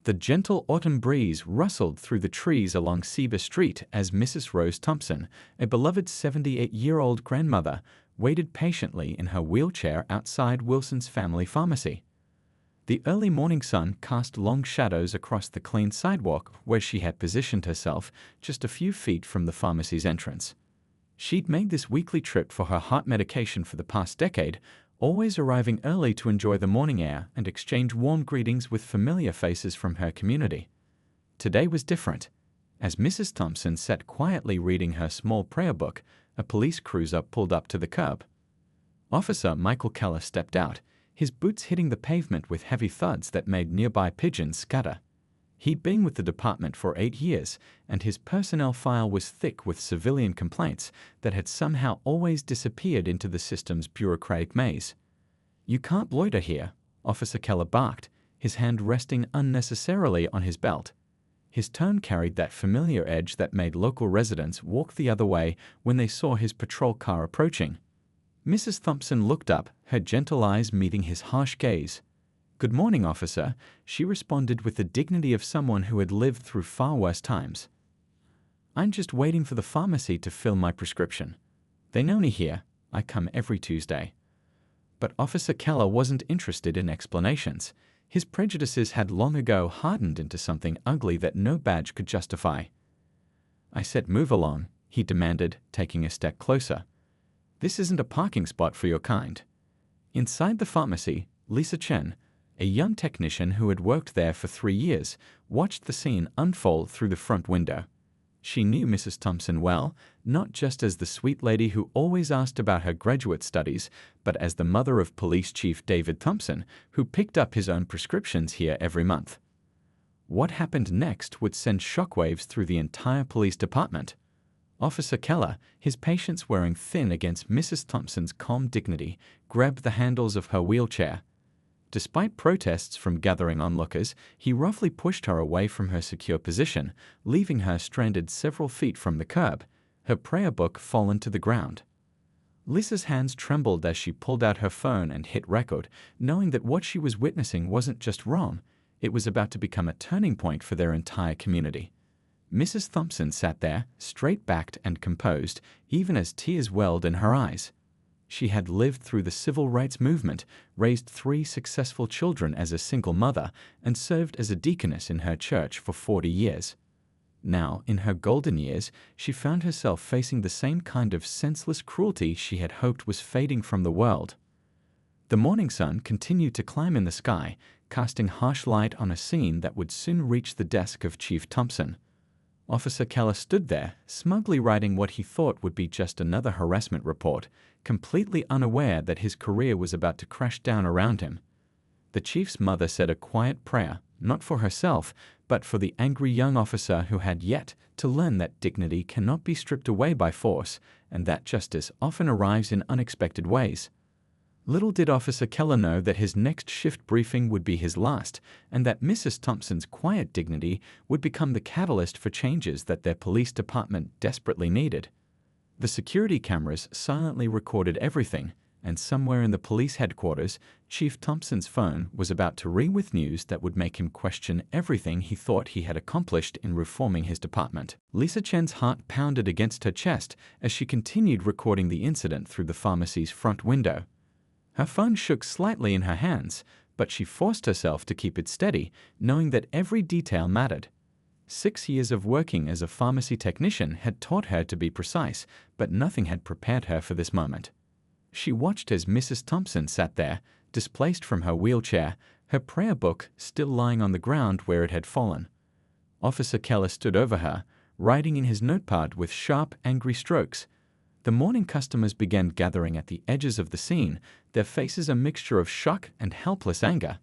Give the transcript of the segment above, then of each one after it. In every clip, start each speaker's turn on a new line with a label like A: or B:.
A: The gentle autumn breeze rustled through the trees along Seba Street as Mrs. Rose Thompson, a beloved 78-year-old grandmother, waited patiently in her wheelchair outside Wilson's family pharmacy. The early morning sun cast long shadows across the clean sidewalk where she had positioned herself just a few feet from the pharmacy's entrance. She'd made this weekly trip for her heart medication for the past decade, always arriving early to enjoy the morning air and exchange warm greetings with familiar faces from her community. Today was different. As Mrs. Thompson sat quietly reading her small prayer book, a police cruiser pulled up to the curb. Officer Michael Keller stepped out, his boots hitting the pavement with heavy thuds that made nearby pigeons scatter. He'd been with the department for 8 years, and his personnel file was thick with civilian complaints that had somehow always disappeared into the system's bureaucratic maze. "You can't loiter here," Officer Keller barked, his hand resting unnecessarily on his belt. His tone carried that familiar edge that made local residents walk the other way when they saw his patrol car approaching. Mrs. Thompson looked up, her gentle eyes meeting his harsh gaze. "Good morning, officer," she responded with the dignity of someone who had lived through far worse times. "I'm just waiting for the pharmacy to fill my prescription. They know me here. I come every Tuesday." But Officer Keller wasn't interested in explanations. His prejudices had long ago hardened into something ugly that no badge could justify. "I said move along," he demanded, taking a step closer. "This isn't a parking spot for your kind." Inside the pharmacy, Lisa Chen, a young technician who had worked there for 3 years, watched the scene unfold through the front window. She knew Mrs. Thompson well, not just as the sweet lady who always asked about her graduate studies, but as the mother of Police Chief David Thompson, who picked up his own prescriptions here every month. What happened next would send shockwaves through the entire police department. Officer Keller, his patience wearing thin against Mrs. Thompson's calm dignity, grabbed the handles of her wheelchair. Despite protests from gathering onlookers, he roughly pushed her away from her secure position, leaving her stranded several feet from the curb, her prayer book fallen to the ground. Lisa's hands trembled as she pulled out her phone and hit record, knowing that what she was witnessing wasn't just wrong, it was about to become a turning point for their entire community. Mrs. Thompson sat there, straight-backed and composed, even as tears welled in her eyes. She had lived through the civil rights movement, raised 3 successful children as a single mother, and served as a deaconess in her church for 40 years. Now, in her golden years, she found herself facing the same kind of senseless cruelty she had hoped was fading from the world. The morning sun continued to climb in the sky, casting harsh light on a scene that would soon reach the desk of Chief Thompson. Officer Keller stood there, smugly writing what he thought would be just another harassment report, completely unaware that his career was about to crash down around him. The chief's mother said a quiet prayer, not for herself, but for the angry young officer who had yet to learn that dignity cannot be stripped away by force, and that justice often arrives in unexpected ways. Little did Officer Keller know that his next shift briefing would be his last, and that Mrs. Thompson's quiet dignity would become the catalyst for changes that their police department desperately needed. The security cameras silently recorded everything, and somewhere in the police headquarters, Chief Thompson's phone was about to ring with news that would make him question everything he thought he had accomplished in reforming his department. Lisa Chen's heart pounded against her chest as she continued recording the incident through the pharmacy's front window. Her phone shook slightly in her hands, but she forced herself to keep it steady, knowing that every detail mattered. 6 years of working as a pharmacy technician had taught her to be precise, but nothing had prepared her for this moment. She watched as Mrs. Thompson sat there, displaced from her wheelchair, her prayer book still lying on the ground where it had fallen. Officer Keller stood over her, writing in his notepad with sharp, angry strokes. The morning customers began gathering at the edges of the scene, their faces a mixture of shock and helpless anger.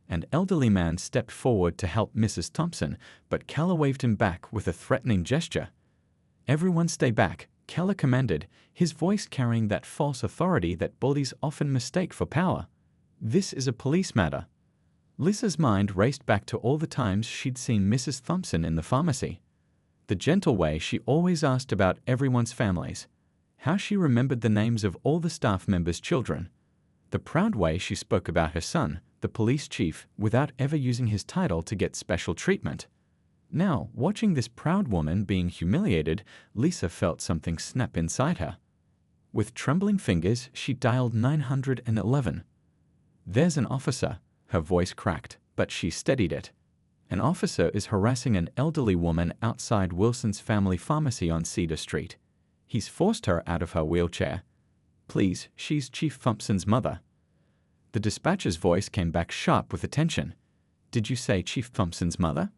A: An elderly man stepped forward to help Mrs. Thompson, but Keller waved him back with a threatening gesture. "Everyone stay back," Keller commanded, his voice carrying that false authority that bullies often mistake for power. "This is a police matter." Lisa's mind raced back to all the times she'd seen Mrs. Thompson in the pharmacy. The gentle way she always asked about everyone's families. How she remembered the names of all the staff members' children. The proud way she spoke about her son, the police chief, without ever using his title to get special treatment. Now, watching this proud woman being humiliated, Lisa felt something snap inside her. With trembling fingers, she dialed 911. "There's an officer," her voice cracked, but she steadied it. "An officer is harassing an elderly woman outside Wilson's family pharmacy on Cedar Street. He's forced her out of her wheelchair. Please, she's Chief Thompson's mother." The dispatcher's voice came back sharp with attention. "Did you say Chief Thompson's mother?"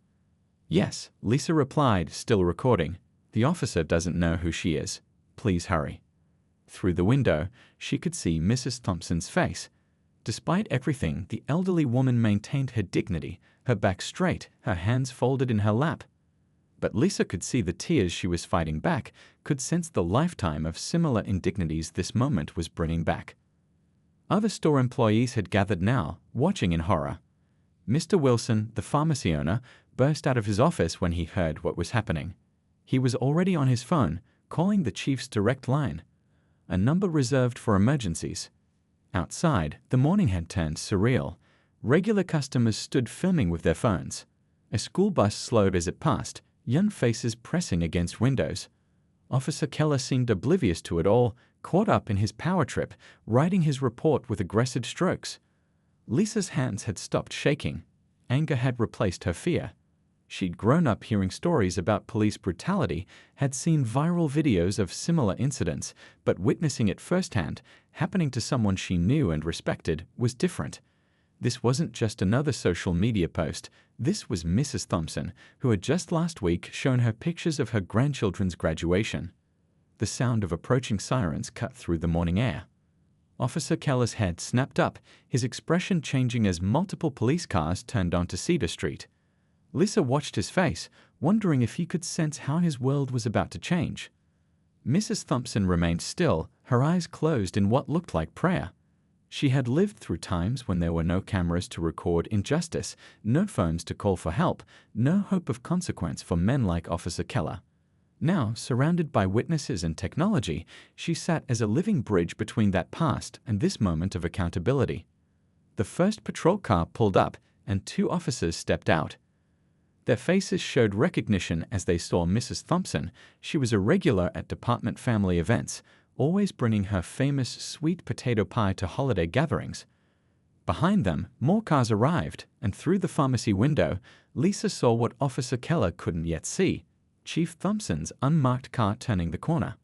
A: "Yes," Lisa replied, still recording. "The officer doesn't know who she is. Please hurry." Through the window, she could see Mrs. Thompson's face. Despite everything, the elderly woman maintained her dignity, her back straight, her hands folded in her lap. But Lisa could see the tears she was fighting back, could sense the lifetime of similar indignities this moment was bringing back. Other store employees had gathered now, watching in horror. Mr. Wilson, the pharmacy owner, burst out of his office when he heard what was happening. He was already on his phone, calling the chief's direct line, a number reserved for emergencies. Outside, the morning had turned surreal. Regular customers stood filming with their phones. A school bus slowed as it passed, young faces pressing against windows. Officer Keller seemed oblivious to it all, caught up in his power trip, writing his report with aggressive strokes. Lisa's hands had stopped shaking. Anger had replaced her fear. She'd grown up hearing stories about police brutality, had seen viral videos of similar incidents, but witnessing it firsthand, happening to someone she knew and respected, was different. This wasn't just another social media post. This was Mrs. Thompson, who had just last week shown her pictures of her grandchildren's graduation. The sound of approaching sirens cut through the morning air. Officer Keller's head snapped up, his expression changing as multiple police cars turned onto Cedar Street. Lisa watched his face, wondering if he could sense how his world was about to change. Mrs. Thompson remained still, her eyes closed in what looked like prayer. She had lived through times when there were no cameras to record injustice, no phones to call for help, no hope of consequence for men like Officer Keller. Now, surrounded by witnesses and technology, she sat as a living bridge between that past and this moment of accountability. The first patrol car pulled up, and two officers stepped out. Their faces showed recognition as they saw Mrs. Thompson. She was a regular at department family events, always bringing her famous sweet potato pie to holiday gatherings. Behind them, more cars arrived, and through the pharmacy window, Lisa saw what Officer Keller couldn't yet see: Chief Thompson's unmarked car turning the corner.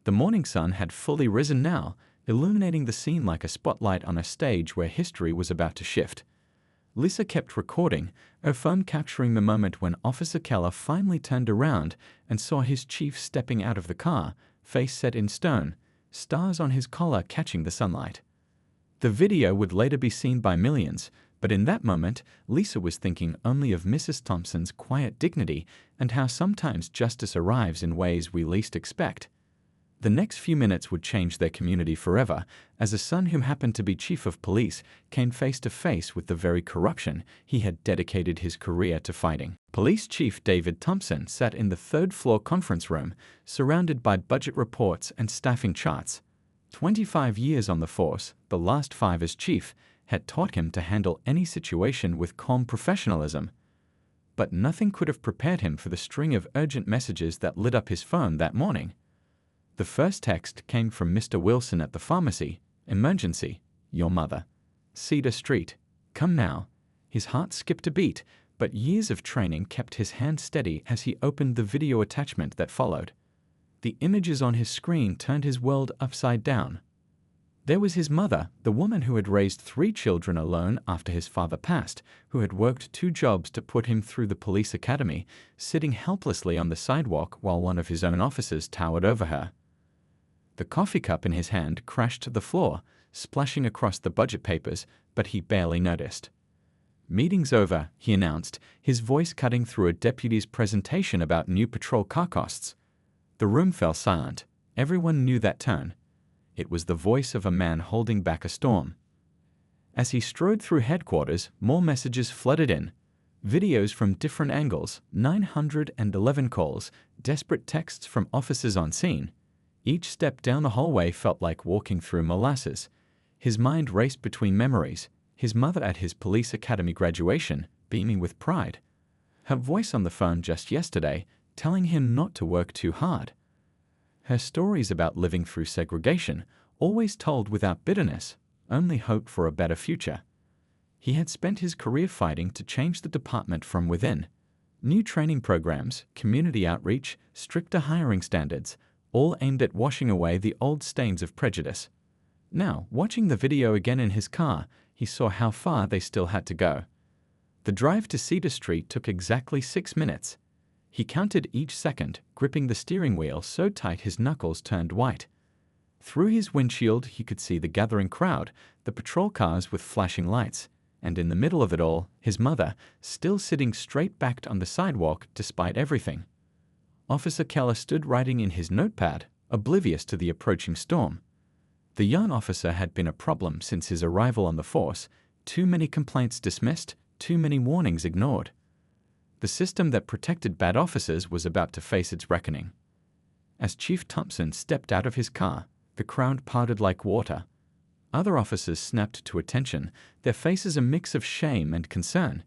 A: The morning sun had fully risen now, illuminating the scene like a spotlight on a stage where history was about to shift. Lisa kept recording, her phone capturing the moment when Officer Keller finally turned around and saw his chief stepping out of the car, face set in stone, stars on his collar catching the sunlight. The video would later be seen by millions, but in that moment, Lisa was thinking only of Mrs. Thompson's quiet dignity and how sometimes justice arrives in ways we least expect. The next few minutes would change their community forever, as a son who happened to be chief of police came face to face with the very corruption he had dedicated his career to fighting. Police Chief David Thompson sat in the third-floor conference room, surrounded by budget reports and staffing charts. 25 years on the force, the last 5 as chief, had taught him to handle any situation with calm professionalism. But nothing could have prepared him for the string of urgent messages that lit up his phone that morning. The first text came from Mr. Wilson at the pharmacy. "Emergency. Your mother. Cedar Street. Come now." His heart skipped a beat, but years of training kept his hand steady as he opened the video attachment that followed. The images on his screen turned his world upside down. There was his mother, the woman who had raised 3 children alone after his father passed, who had worked 2 jobs to put him through the police academy, sitting helplessly on the sidewalk while one of his own officers towered over her. The coffee cup in his hand crashed to the floor, splashing across the budget papers, but he barely noticed. "Meeting's over," he announced, his voice cutting through a deputy's presentation about new patrol car costs. The room fell silent. Everyone knew that tone. It was the voice of a man holding back a storm. As he strode through headquarters, more messages flooded in. Videos from different angles, 911 calls, desperate texts from officers on scene. Each step down the hallway felt like walking through molasses. His mind raced between memories, his mother at his police academy graduation, beaming with pride. Her voice on the phone just yesterday, telling him not to work too hard. Her stories about living through segregation, always told without bitterness, only hope for a better future. He had spent his career fighting to change the department from within. New training programs, community outreach, stricter hiring standards, all aimed at washing away the old stains of prejudice. Now, watching the video again in his car, he saw how far they still had to go. The drive to Cedar Street took exactly 6 minutes. He counted each second, gripping the steering wheel so tight his knuckles turned white. Through his windshield, he could see the gathering crowd, the patrol cars with flashing lights, and in the middle of it all, his mother, still sitting straight-backed on the sidewalk despite everything. Officer Keller stood writing in his notepad, oblivious to the approaching storm. The young officer had been a problem since his arrival on the force, too many complaints dismissed, too many warnings ignored. The system that protected bad officers was about to face its reckoning. As Chief Thompson stepped out of his car, the crowd parted like water. Other officers snapped to attention, their faces a mix of shame and concern.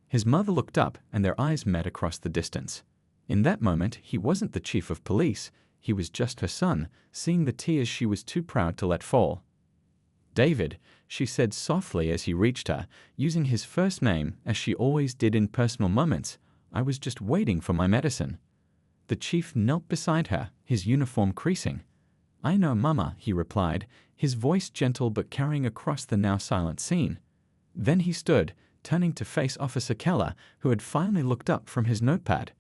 A: His mother looked up, and their eyes met across the distance. In that moment, he wasn't the chief of police. He was just her son, seeing the tears she was too proud to let fall. "David," she said softly as he reached her, using his first name as she always did in personal moments. "I was just waiting for my medicine." The chief knelt beside her, his uniform creasing. "I know, Mama," he replied, his voice gentle but carrying across the now silent scene. Then he stood, turning to face Officer Keller, who had finally looked up from his notepad.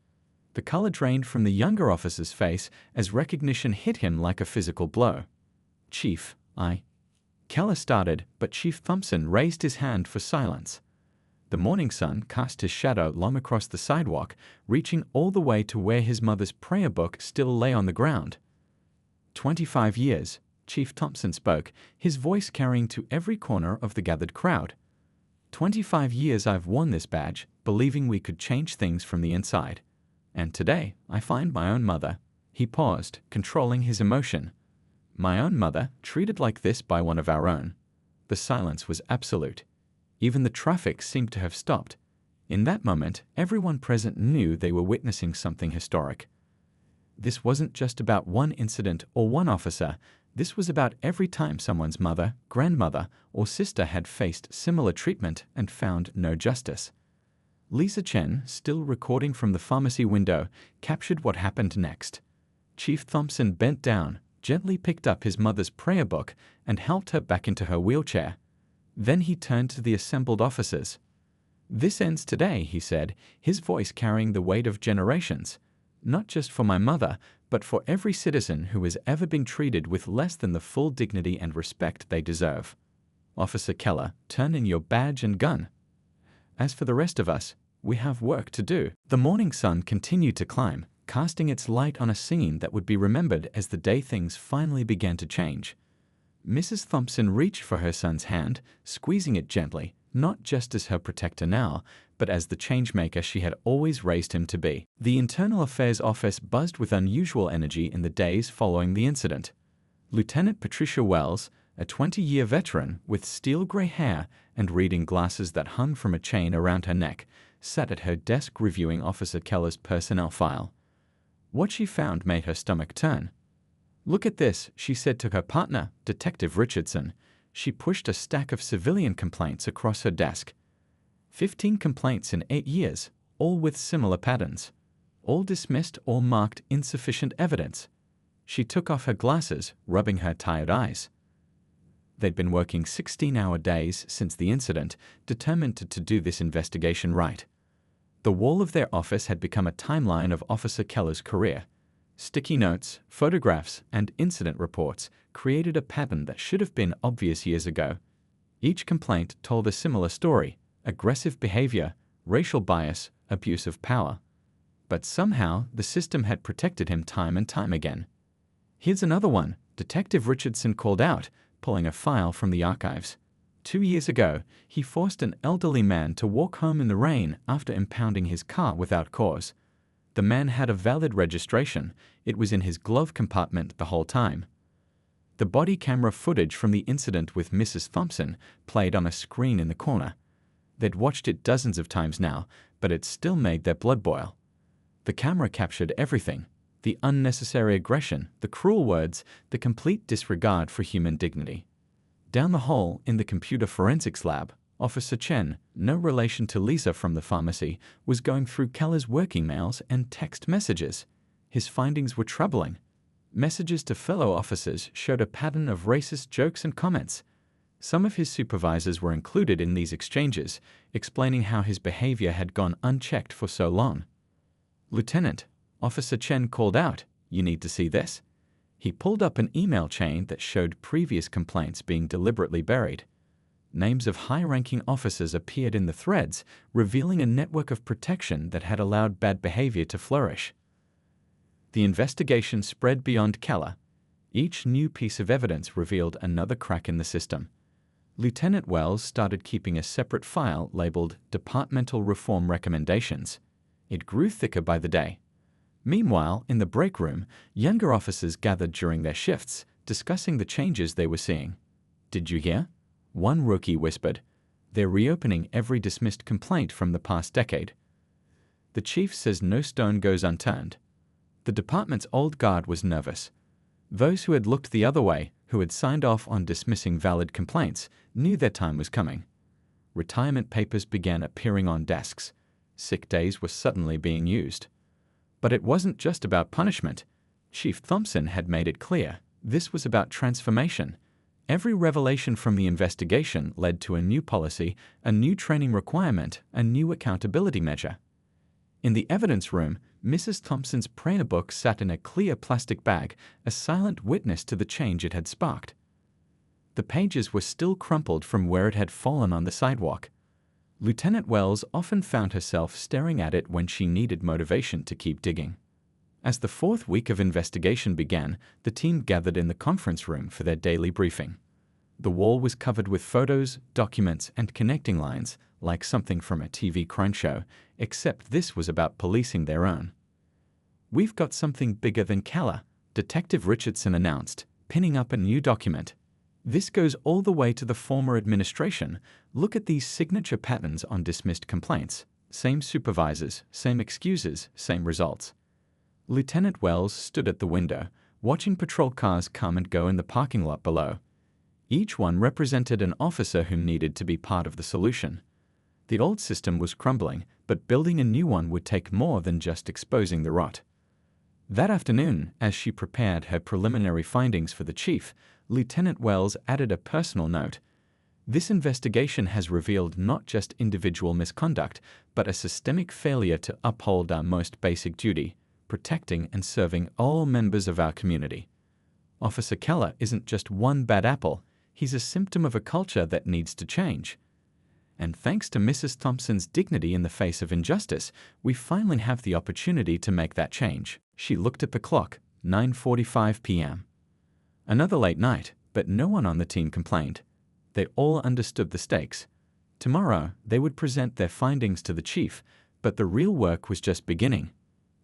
A: The color drained from the younger officer's face as recognition hit him like a physical blow. "Chief, Keller started, but Chief Thompson raised his hand for silence. The morning sun cast his shadow long across the sidewalk, reaching all the way to where his mother's prayer book still lay on the ground. 25 years, Chief Thompson spoke, his voice carrying to every corner of the gathered crowd. 25 years I've worn this badge, believing we could change things from the inside. And today, I find my own mother." He paused, controlling his emotion. "My own mother, treated like this by one of our own." The silence was absolute. Even the traffic seemed to have stopped. In that moment, everyone present knew they were witnessing something historic. This wasn't just about one incident or one officer. This was about every time someone's mother, grandmother, or sister had faced similar treatment and found no justice. Lisa Chen, still recording from the pharmacy window, captured what happened next. Chief Thompson bent down, gently picked up his mother's prayer book, and helped her back into her wheelchair. Then he turned to the assembled officers. "This ends today," he said, his voice carrying the weight of generations. "Not just for my mother, but for every citizen who has ever been treated with less than the full dignity and respect they deserve. Officer Keller, turn in your badge and gun. As for the rest of us, we have work to do." The morning sun continued to climb, casting its light on a scene that would be remembered as the day things finally began to change. Mrs. Thompson reached for her son's hand, squeezing it gently, not just as her protector now, but as the changemaker she had always raised him to be. The Internal Affairs Office buzzed with unusual energy in the days following the incident. Lieutenant Patricia Wells, a 20-year veteran with steel gray hair and reading glasses that hung from a chain around her neck, sat at her desk reviewing Officer Keller's personnel file. What she found made her stomach turn. "Look at this," she said to her partner, Detective Richardson. She pushed a stack of civilian complaints across her desk. 15 complaints in 8 years, all with similar patterns. All dismissed or marked insufficient evidence. She took off her glasses, rubbing her tired eyes. They'd been working 16-hour days since the incident, determined to do this investigation right. The wall of their office had become a timeline of Officer Keller's career. Sticky notes, photographs, and incident reports created a pattern that should have been obvious years ago. Each complaint told a similar story: aggressive behavior, racial bias, abuse of power. But somehow, the system had protected him time and time again. "Here's another one," Detective Richardson called out, pulling a file from the archives. 2 years ago, he forced an elderly man to walk home in the rain after impounding his car without cause. The man had a valid registration. It was in his glove compartment the whole time. The body camera footage from the incident with Mrs. Thompson played on a screen in the corner. They'd watched it dozens of times now, but it still made their blood boil. The camera captured everything: the unnecessary aggression, the cruel words, the complete disregard for human dignity. Down the hall, in the computer forensics lab, Officer Chen, no relation to Lisa from the pharmacy, was going through Keller's work emails and text messages. His findings were troubling. Messages to fellow officers showed a pattern of racist jokes and comments. Some of his supervisors were included in these exchanges, explaining how his behavior had gone unchecked for so long. "Lieutenant," Officer Chen called out, "you need to see this." He pulled up an email chain that showed previous complaints being deliberately buried. Names of high-ranking officers appeared in the threads, revealing a network of protection that had allowed bad behavior to flourish. The investigation spread beyond Keller. Each new piece of evidence revealed another crack in the system. Lieutenant Wells started keeping a separate file labeled Departmental Reform Recommendations. It grew thicker by the day. Meanwhile, in the break room, younger officers gathered during their shifts, discussing the changes they were seeing. "Did you hear?" one rookie whispered. "They're reopening every dismissed complaint from the past decade. The chief says no stone goes unturned." The department's old guard was nervous. Those who had looked the other way, who had signed off on dismissing valid complaints, knew their time was coming. Retirement papers began appearing on desks. Sick days were suddenly being used. But it wasn't just about punishment. Chief Thompson had made it clear this was about transformation. Every revelation from the investigation led to a new policy, a new training requirement, a new accountability measure. In the evidence room, Mrs. Thompson's prayer book sat in a clear plastic bag, a silent witness to the change it had sparked. The pages were still crumpled from where it had fallen on the sidewalk. Lieutenant Wells often found herself staring at it when she needed motivation to keep digging. As the fourth week of investigation began, the team gathered in the conference room for their daily briefing. The wall was covered with photos, documents, and connecting lines, like something from a TV crime show, except this was about policing their own. "We've got something bigger than Keller," Detective Richardson announced, pinning up a new document. "This goes all the way to the former administration. Look at these signature patterns on dismissed complaints. Same supervisors, same excuses, same results." Lieutenant Wells stood at the window, watching patrol cars come and go in the parking lot below. Each one represented an officer who needed to be part of the solution. The old system was crumbling, but building a new one would take more than just exposing the rot. That afternoon, as she prepared her preliminary findings for the chief, Lieutenant Wells added a personal note. "This investigation has revealed not just individual misconduct, but a systemic failure to uphold our most basic duty, protecting and serving all members of our community. Officer Keller isn't just one bad apple, he's a symptom of a culture that needs to change. And thanks to Mrs. Thompson's dignity in the face of injustice, we finally have the opportunity to make that change." She looked at the clock, 9:45 p.m. Another late night, but no one on the team complained. They all understood the stakes. Tomorrow, they would present their findings to the chief, but the real work was just beginning.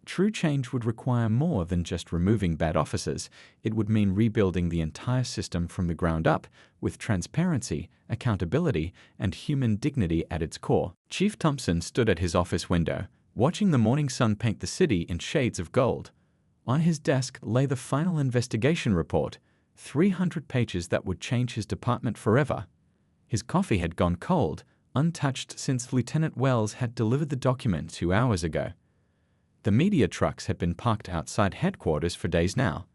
A: True change would require more than just removing bad officers. It would mean rebuilding the entire system from the ground up, with transparency, accountability, and human dignity at its core. Chief Thompson stood at his office window, watching the morning sun paint the city in shades of gold. On his desk lay the final investigation report, 300 pages that would change his department forever. His coffee had gone cold, untouched since Lieutenant Wells had delivered the document 2 hours ago. The media trucks had been parked outside headquarters for days now.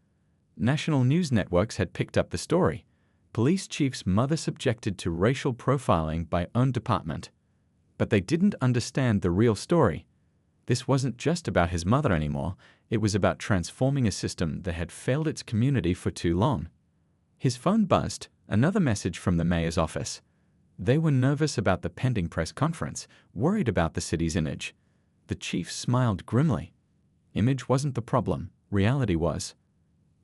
A: National news networks had picked up the story. Police chief's mother subjected to racial profiling by own department. But they didn't understand the real story. This wasn't just about his mother anymore. It was about transforming a system that had failed its community for too long. His phone buzzed, another message from the mayor's office. They were nervous about the pending press conference, worried about the city's image. The chief smiled grimly. Image wasn't the problem, reality was.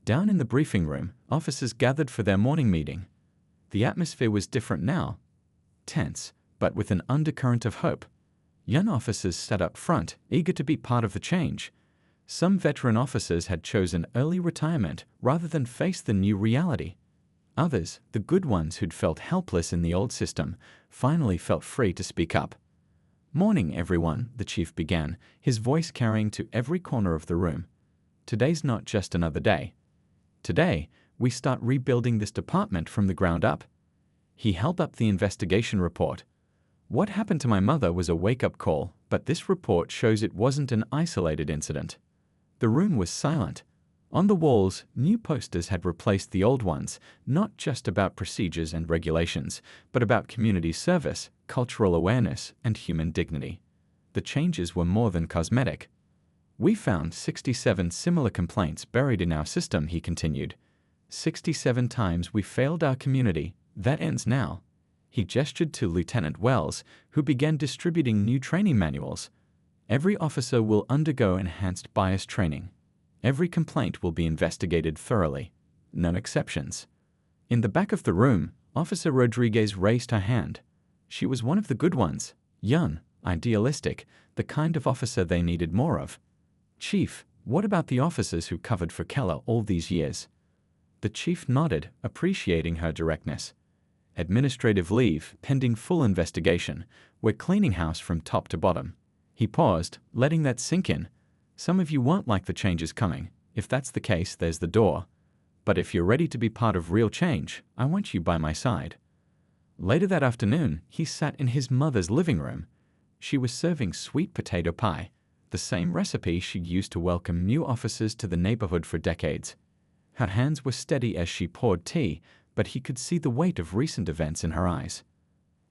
A: Down in the briefing room, officers gathered for their morning meeting. The atmosphere was different now. Tense, but with an undercurrent of hope. Young officers sat up front, eager to be part of the change. Some veteran officers had chosen early retirement rather than face the new reality. Others, the good ones who'd felt helpless in the old system, finally felt free to speak up. "Morning, everyone," the chief began, his voice carrying to every corner of the room. "Today's not just another day. Today, we start rebuilding this department from the ground up." He held up the investigation report. "What happened to my mother was a wake-up call, but this report shows it wasn't an isolated incident." The room was silent. On the walls, new posters had replaced the old ones, not just about procedures and regulations, but about community service, cultural awareness, and human dignity. The changes were more than cosmetic. "We found 67 similar complaints buried in our system," he continued. 67 times we failed our community. That ends now." He gestured to Lieutenant Wells, who began distributing new training manuals. "Every officer will undergo enhanced bias training. Every complaint will be investigated thoroughly. No exceptions." In the back of the room, Officer Rodriguez raised her hand. She was one of the good ones, young, idealistic, the kind of officer they needed more of. "Chief, what about the officers who covered for Keller all these years?" The chief nodded, appreciating her directness. "Administrative leave, pending full investigation. We're cleaning house from top to bottom." He paused, letting that sink in. "Some of you won't like the changes coming. If that's the case, there's the door. But if you're ready to be part of real change, I want you by my side." Later that afternoon, he sat in his mother's living room. She was serving sweet potato pie, the same recipe she'd used to welcome new officers to the neighborhood for decades. Her hands were steady as she poured tea, but he could see the weight of recent events in her eyes.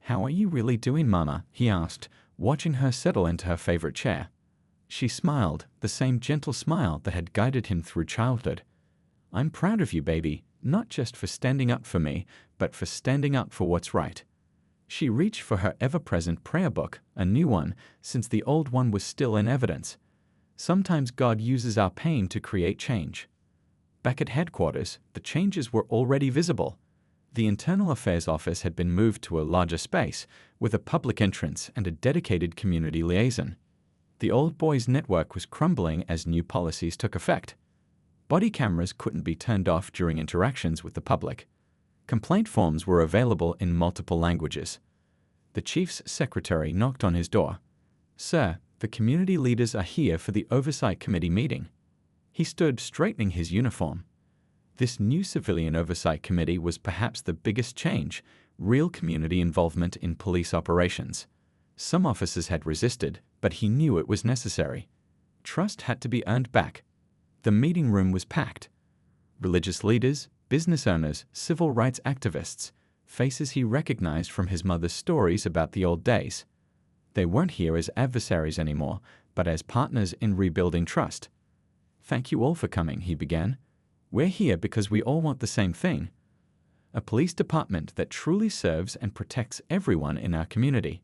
A: "How are you really doing, Mama?" he asked, watching her settle into her favorite chair. She smiled, the same gentle smile that had guided him through childhood. "I'm proud of you, baby, not just for standing up for me, but for standing up for what's right." She reached for her ever-present prayer book, a new one, since the old one was still in evidence. Sometimes God uses our pain to create change. Back at headquarters, the changes were already visible. The Internal Affairs Office had been moved to a larger space, with a public entrance and a dedicated community liaison. The old boys' network was crumbling as new policies took effect. Body cameras couldn't be turned off during interactions with the public. Complaint forms were available in multiple languages. The chief's secretary knocked on his door. "Sir, the community leaders are here for the Oversight Committee meeting." He stood straightening his uniform. This new Civilian Oversight Committee was perhaps the biggest change, real community involvement in police operations. Some officers had resisted, but he knew it was necessary. Trust had to be earned back. The meeting room was packed. Religious leaders, business owners, civil rights activists, faces he recognized from his mother's stories about the old days. They weren't here as adversaries anymore, but as partners in rebuilding trust. "Thank you all for coming," he began. "We're here because we all want the same thing. A police department that truly serves and protects everyone in our community."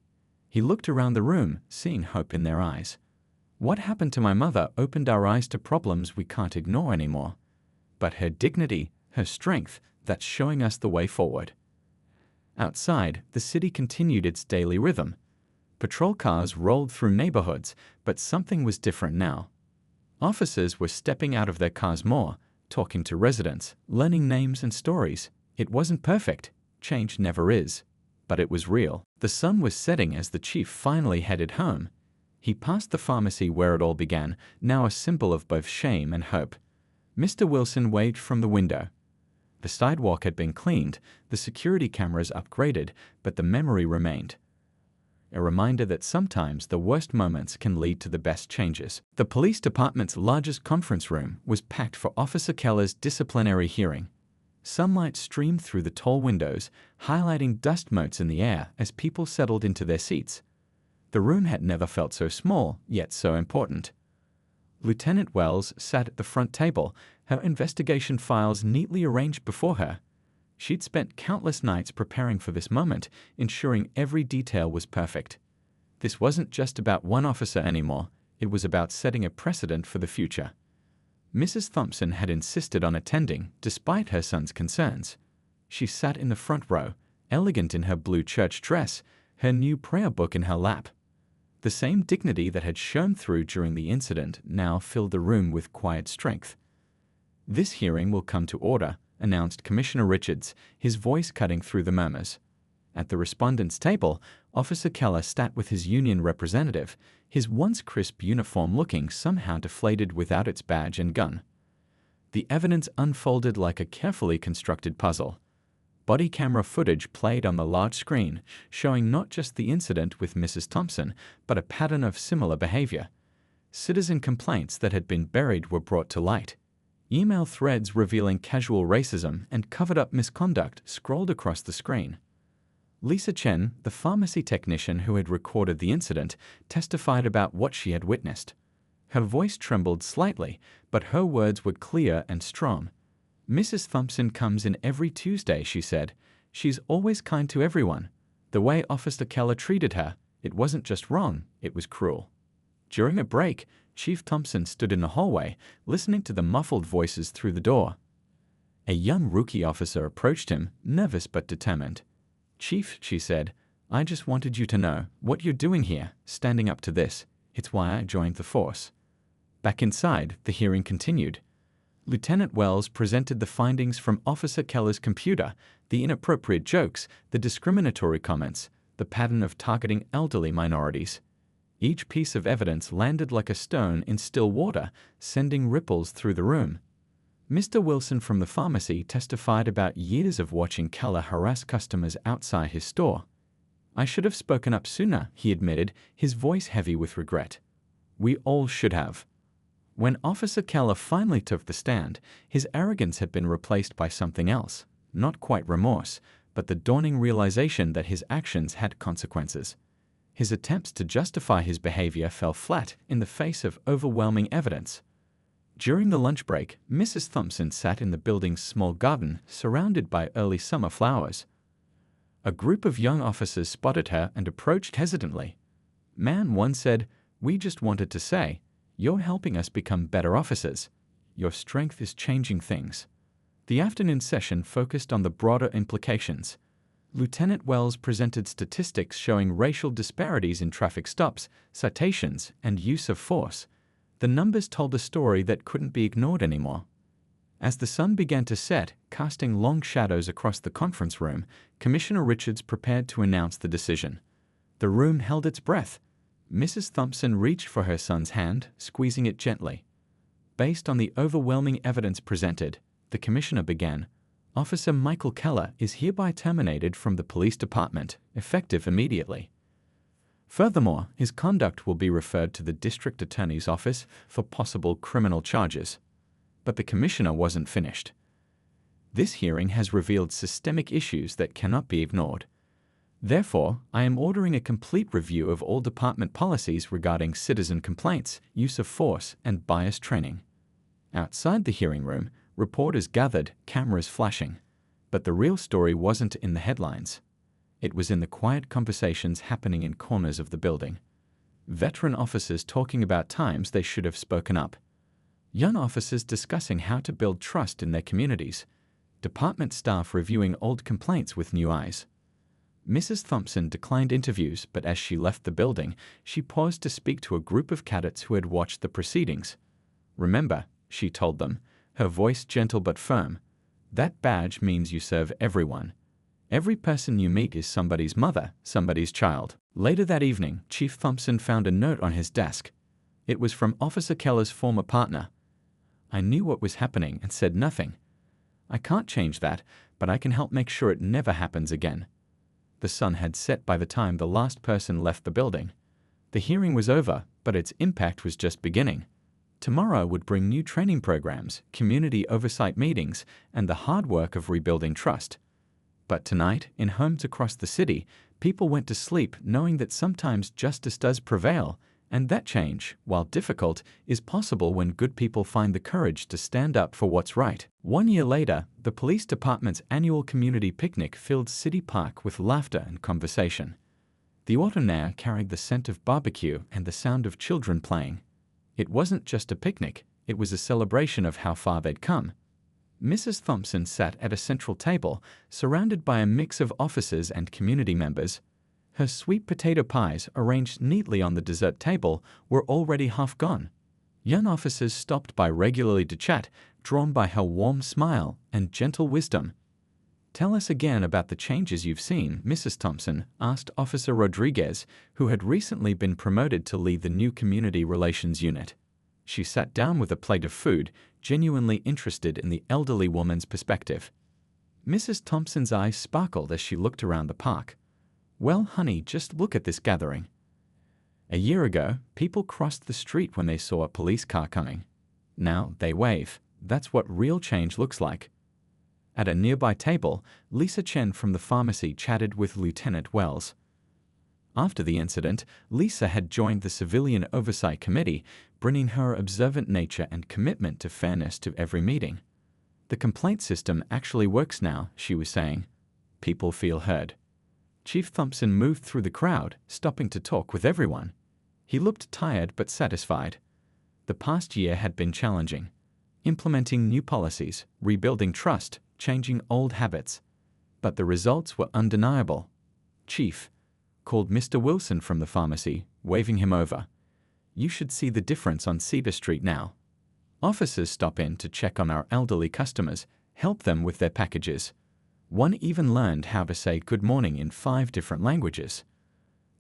A: He looked around the room, seeing hope in their eyes. "What happened to my mother opened our eyes to problems we can't ignore anymore. But her dignity, her strength, that's showing us the way forward." Outside, the city continued its daily rhythm. Patrol cars rolled through neighborhoods, but something was different now. Officers were stepping out of their cars more, talking to residents, learning names and stories. It wasn't perfect. Change never is. But it was real. The sun was setting as the chief finally headed home. He passed the pharmacy where it all began, now a symbol of both shame and hope. Mr. Wilson waved from the window. The sidewalk had been cleaned, the security cameras upgraded, but the memory remained. A reminder that sometimes the worst moments can lead to the best changes. The police department's largest conference room was packed for Officer Keller's disciplinary hearing. Sunlight streamed through the tall windows, highlighting dust motes in the air as people settled into their seats. The room had never felt so small, yet so important. Lieutenant Wells sat at the front table, her investigation files neatly arranged before her. She'd spent countless nights preparing for this moment, ensuring every detail was perfect. This wasn't just about one officer anymore, it was about setting a precedent for the future. Mrs. Thompson had insisted on attending, despite her son's concerns. She sat in the front row, elegant in her blue church dress, her new prayer book in her lap. The same dignity that had shone through during the incident now filled the room with quiet strength. "This hearing will come to order," announced Commissioner Richards, his voice cutting through the murmurs. At the respondents' table, Officer Keller sat with his union representative, his once crisp uniform looking somehow deflated without its badge and gun. The evidence unfolded like a carefully constructed puzzle. Body camera footage played on the large screen, showing not just the incident with Mrs. Thompson, but a pattern of similar behavior. Citizen complaints that had been buried were brought to light. Email threads revealing casual racism and covered-up misconduct scrolled across the screen. Lisa Chen, the pharmacy technician who had recorded the incident, testified about what she had witnessed. Her voice trembled slightly, but her words were clear and strong. Mrs. Thompson comes in every Tuesday, she said. She's always kind to everyone. The way Officer Keller treated her, it wasn't just wrong, it was cruel. During a break, Chief Thompson stood in the hallway, listening to the muffled voices through the door. A young rookie officer approached him, nervous but determined. "Chief," she said, "I just wanted you to know what you're doing here, standing up to this. It's why I joined the force." Back inside, the hearing continued. Lieutenant Wells presented the findings from Officer Keller's computer, the inappropriate jokes, the discriminatory comments, the pattern of targeting elderly minorities. Each piece of evidence landed like a stone in still water, sending ripples through the room. Mr. Wilson from the pharmacy testified about years of watching Keller harass customers outside his store. "I should have spoken up sooner," he admitted, his voice heavy with regret. "We all should have." When Officer Keller finally took the stand, his arrogance had been replaced by something else, not quite remorse, but the dawning realization that his actions had consequences. His attempts to justify his behavior fell flat in the face of overwhelming evidence. During the lunch break, Mrs. Thompson sat in the building's small garden, surrounded by early summer flowers. A group of young officers spotted her and approached hesitantly. "Man," one said, "we just wanted to say, you're helping us become better officers. Your strength is changing things." The afternoon session focused on the broader implications. Lieutenant Wells presented statistics showing racial disparities in traffic stops, citations, and use of force. The numbers told a story that couldn't be ignored anymore. As the sun began to set, casting long shadows across the conference room, Commissioner Richards prepared to announce the decision. The room held its breath. Mrs. Thompson reached for her son's hand, squeezing it gently. Based on the overwhelming evidence presented, the commissioner began, "Officer Michael Keller is hereby terminated from the police department, effective immediately. Furthermore, his conduct will be referred to the district attorney's office for possible criminal charges." But the commissioner wasn't finished. "This hearing has revealed systemic issues that cannot be ignored. Therefore, I am ordering a complete review of all department policies regarding citizen complaints, use of force, and bias training." Outside the hearing room, reporters gathered, cameras flashing. But the real story wasn't in the headlines. It was in the quiet conversations happening in corners of the building. Veteran officers talking about times they should have spoken up. Young officers discussing how to build trust in their communities. Department staff reviewing old complaints with new eyes. Mrs. Thompson declined interviews, but as she left the building, she paused to speak to a group of cadets who had watched the proceedings. "Remember," she told them, her voice gentle but firm, "that badge means you serve everyone. Every person you meet is somebody's mother, somebody's child." Later that evening, Chief Thompson found a note on his desk. It was from Officer Keller's former partner. "I knew what was happening and said nothing. I can't change that, but I can help make sure it never happens again." The sun had set by the time the last person left the building. The hearing was over, but its impact was just beginning. Tomorrow would bring new training programs, community oversight meetings, and the hard work of rebuilding trust. But tonight, in homes across the city, people went to sleep knowing that sometimes justice does prevail, and that change, while difficult, is possible when good people find the courage to stand up for what's right. 1 year later, the police department's annual community picnic filled City Park with laughter and conversation. The autumn air carried the scent of barbecue and the sound of children playing. It wasn't just a picnic, it was a celebration of how far they'd come. Mrs. Thompson sat at a central table, surrounded by a mix of officers and community members. Her sweet potato pies, arranged neatly on the dessert table, were already half gone. Young officers stopped by regularly to chat, drawn by her warm smile and gentle wisdom. "Tell us again about the changes you've seen," Mrs. Thompson asked Officer Rodriguez, who had recently been promoted to lead the new Community Relations Unit. She sat down with a plate of food, genuinely interested in the elderly woman's perspective. Mrs. Thompson's eyes sparkled as she looked around the park. "Well, honey, just look at this gathering. A year ago, people crossed the street when they saw a police car coming. Now they wave. That's what real change looks like." At a nearby table, Lisa Chen from the pharmacy chatted with Lieutenant Wells. After the incident, Lisa had joined the Civilian Oversight Committee, bringing her observant nature and commitment to fairness to every meeting. "The complaint system actually works now," she was saying. "People feel heard." Chief Thompson moved through the crowd, stopping to talk with everyone. He looked tired but satisfied. The past year had been challenging. Implementing new policies, rebuilding trust, changing old habits. But the results were undeniable. "Chief," called Mr. Wilson from the pharmacy, waving him over. "You should see the difference on Cedar Street now. Officers stop in to check on our elderly customers, help them with their packages. One even learned how to say good morning in 5 different languages."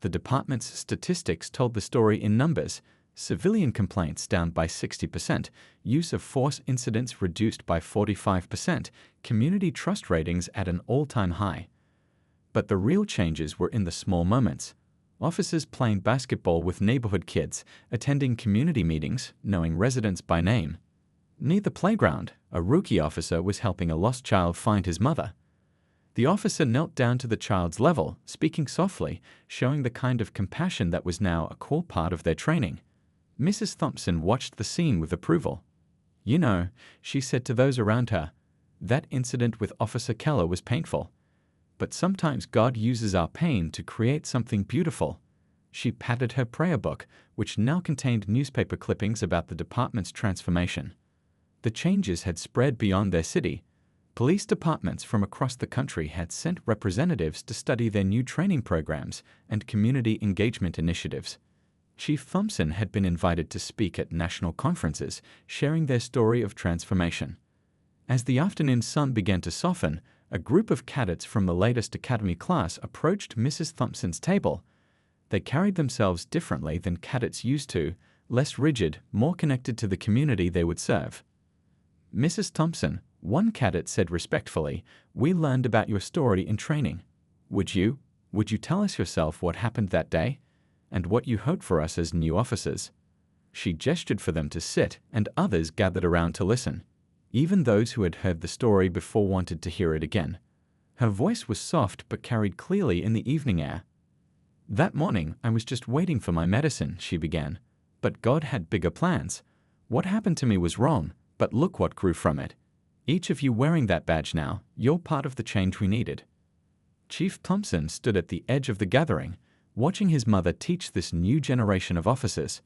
A: The department's statistics told the story in numbers: civilian complaints down by 60%, use of force incidents reduced by 45%, community trust ratings at an all-time high. But the real changes were in the small moments. Officers playing basketball with neighborhood kids, attending community meetings, knowing residents by name. Near the playground, a rookie officer was helping a lost child find his mother. The officer knelt down to the child's level, speaking softly, showing the kind of compassion that was now a core part of their training. Mrs. Thompson watched the scene with approval. "You know," she said to those around her, "that incident with Officer Keller was painful. But sometimes God uses our pain to create something beautiful." She patted her prayer book, which now contained newspaper clippings about the department's transformation. The changes had spread beyond their city. Police departments from across the country had sent representatives to study their new training programs and community engagement initiatives. Chief Thompson had been invited to speak at national conferences, sharing their story of transformation. As the afternoon sun began to soften, a group of cadets from the latest academy class approached Mrs. Thompson's table. They carried themselves differently than cadets used to, less rigid, more connected to the community they would serve. "Mrs. Thompson," one cadet said respectfully, "we learned about your story in training. Would you tell us yourself what happened that day? And what you hope for us as new officers?" She gestured for them to sit, and others gathered around to listen. Even those who had heard the story before wanted to hear it again. Her voice was soft but carried clearly in the evening air. "That morning, I was just waiting for my medicine," she began. "But God had bigger plans. What happened to me was wrong, but look what grew from it. Each of you wearing that badge now, you're part of the change we needed." Chief Thompson stood at the edge of the gathering, watching his mother teach this new generation of officers.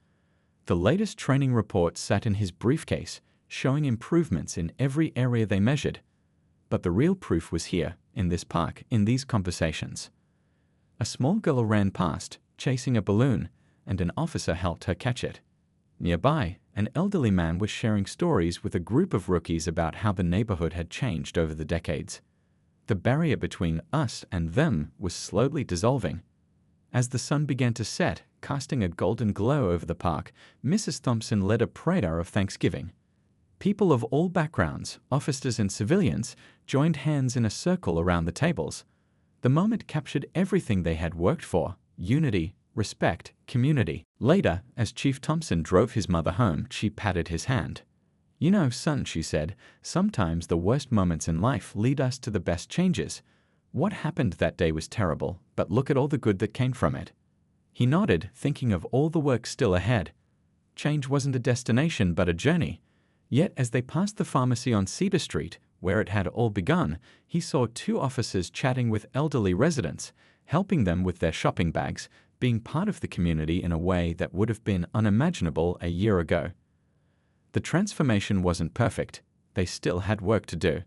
A: The latest training report sat in his briefcase, showing improvements in every area they measured. But the real proof was here, in this park, in these conversations. A small girl ran past, chasing a balloon, and an officer helped her catch it. Nearby, an elderly man was sharing stories with a group of rookies about how the neighborhood had changed over the decades. The barrier between us and them was slowly dissolving. As the sun began to set, casting a golden glow over the park, Mrs. Thompson led a prayer of thanksgiving. People of all backgrounds, officers and civilians, joined hands in a circle around the tables. The moment captured everything they had worked for: unity, respect, community. Later, as Chief Thompson drove his mother home, she patted his hand. "You know, son," she said, "sometimes the worst moments in life lead us to the best changes. What happened that day was terrible, but look at all the good that came from it." He nodded, thinking of all the work still ahead. Change wasn't a destination, but a journey. Yet as they passed the pharmacy on Cedar Street, where it had all begun, he saw 2 officers chatting with elderly residents, helping them with their shopping bags, being part of the community in a way that would have been unimaginable a year ago. The transformation wasn't perfect. They still had work to do.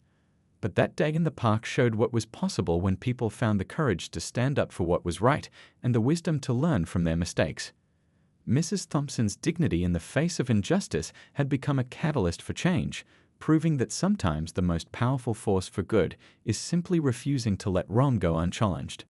A: But that day in the park showed what was possible when people found the courage to stand up for what was right and the wisdom to learn from their mistakes. Mrs. Thompson's dignity in the face of injustice had become a catalyst for change, proving that sometimes the most powerful force for good is simply refusing to let wrong go unchallenged.